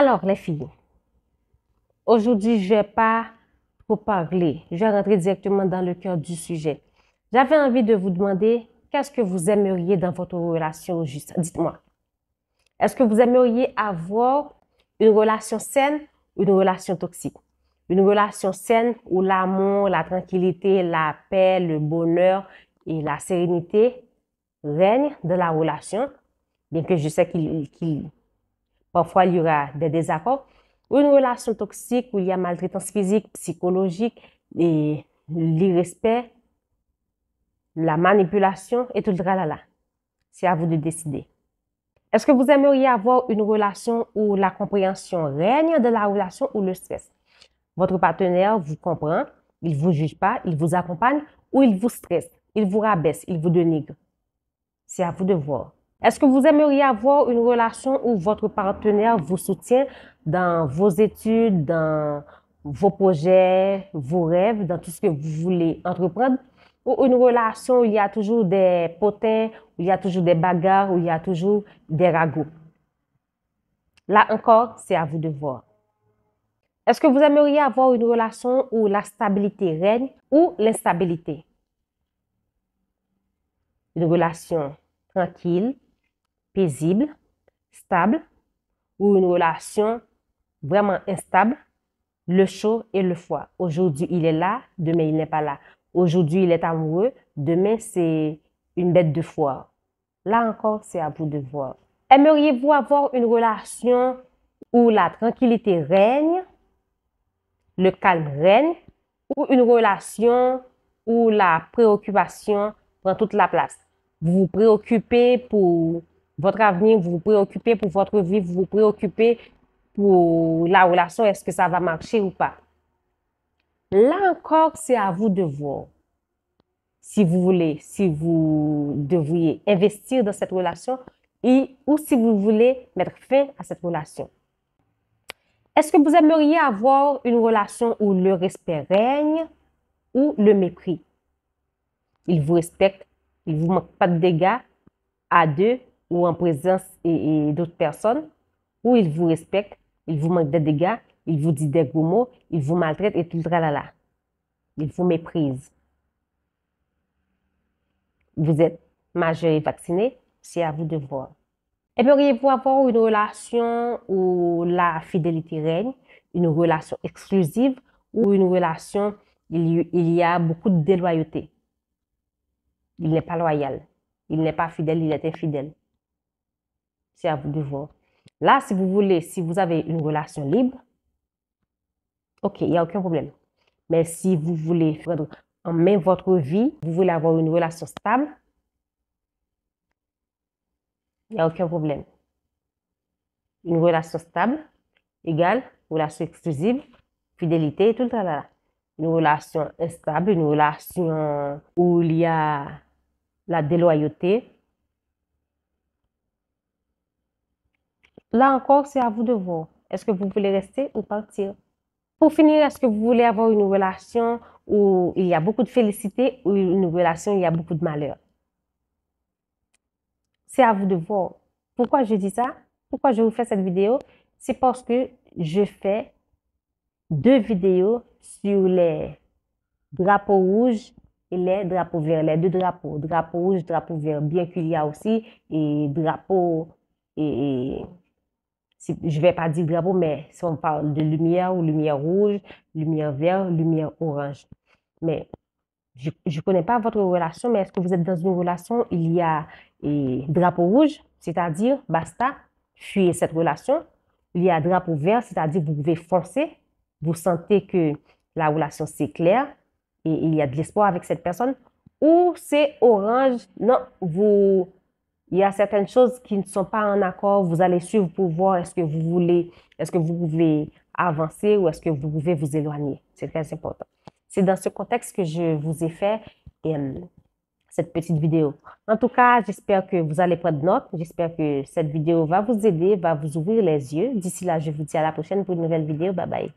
Alors, les filles, aujourd'hui, je ne vais pas trop parler. Je vais rentrer directement dans le cœur du sujet. J'avais envie de vous demander, qu'est-ce que vous aimeriez dans votre relation au juste? Dites-moi. Est-ce que vous aimeriez avoir une relation saine ou une relation toxique? Une relation saine où l'amour, la tranquillité, la paix, le bonheur et la sérénité règnent dans la relation, bien que je sais parfois il y aura des désaccords, ou une relation toxique où il y a maltraitance physique, psychologique, et l'irrespect, la manipulation et tout le tralala. C'est à vous de décider. Est-ce que vous aimeriez avoir une relation où la compréhension règne de la relation ou le stress? Votre partenaire vous comprend, il ne vous juge pas, il vous accompagne ou il vous stresse, il vous rabaisse, il vous dénigre. C'est à vous de voir. Est-ce que vous aimeriez avoir une relation où votre partenaire vous soutient dans vos études, dans vos projets, vos rêves, dans tout ce que vous voulez entreprendre? Ou une relation où il y a toujours des potins, où il y a toujours des bagarres, où il y a toujours des ragots? Là encore, c'est à vous de voir. Est-ce que vous aimeriez avoir une relation où la stabilité règne ou l'instabilité? Une relation tranquille, paisible, stable, ou une relation vraiment instable, le chaud et le froid. Aujourd'hui, il est là, demain, il n'est pas là. Aujourd'hui, il est amoureux, demain, c'est une bête de foire. Là encore, c'est à vous de voir. Aimeriez-vous avoir une relation où la tranquillité règne, le calme règne, ou une relation où la préoccupation prend toute la place? Vous vous préoccupez pour votre avenir, vous vous préoccupez pour votre vie, vous vous préoccupez pour la relation, est-ce que ça va marcher ou pas? Là encore, c'est à vous de voir. Si vous voulez, si vous devriez investir dans cette relation ou si vous voulez mettre fin à cette relation. Est-ce que vous aimeriez avoir une relation où le respect règne ou le mépris? Il vous respecte, il ne vous manque pas de dégâts à deux ou en présence et d'autres personnes, ou il vous respecte, il vous manque de dégâts, il vous dit des gros mots, il vous maltraite et tout le tralala. Il vous méprise. Vous êtes majeur et vacciné, c'est à vous de voir. Aimeriez-vous avoir une relation où la fidélité règne, une relation exclusive ou une relation où il y a beaucoup de déloyauté? Il n'est pas loyal, il n'est pas fidèle, il est infidèle. C'est à vous de voir. Là, si vous voulez, si vous avez une relation libre, ok, il n'y a aucun problème. Mais si vous voulez prendre en main votre vie, vous voulez avoir une relation stable, il n'y a aucun problème. Une relation stable égale relation exclusive, fidélité et tout le tralala. Une relation instable, une relation où il y a la déloyauté. Là encore, c'est à vous de voir. Est-ce que vous voulez rester ou partir? Pour finir, est-ce que vous voulez avoir une relation où il y a beaucoup de félicité ou une relation où il y a beaucoup de malheur? C'est à vous de voir. Pourquoi je dis ça? Pourquoi je vous fais cette vidéo? C'est parce que je fais 2 vidéos sur les drapeaux rouges et les drapeaux verts. Les 2 drapeaux. Drapeau rouge, drapeau vert. Bien qu'il y a aussi et drapeau je ne vais pas dire drapeau, mais si on parle de lumière ou lumière rouge, lumière vert, lumière orange. Mais je ne connais pas votre relation, mais est-ce que vous êtes dans une relation où il y a drapeau rouge, c'est-à-dire basta, fuyez cette relation. Il y a drapeau vert, c'est-à-dire vous pouvez foncer, vous sentez que la relation c'est clair et il y a de l'espoir avec cette personne. Ou c'est orange, non, il y a certaines choses qui ne sont pas en accord, vous allez suivre pour voir est-ce que vous pouvez avancer ou est-ce que vous pouvez vous éloigner. C'est très important. C'est dans ce contexte que je vous ai fait cette petite vidéo. En tout cas, j'espère que vous allez prendre note. J'espère que cette vidéo va vous aider, va vous ouvrir les yeux. D'ici là, je vous dis à la prochaine pour une nouvelle vidéo. Bye bye.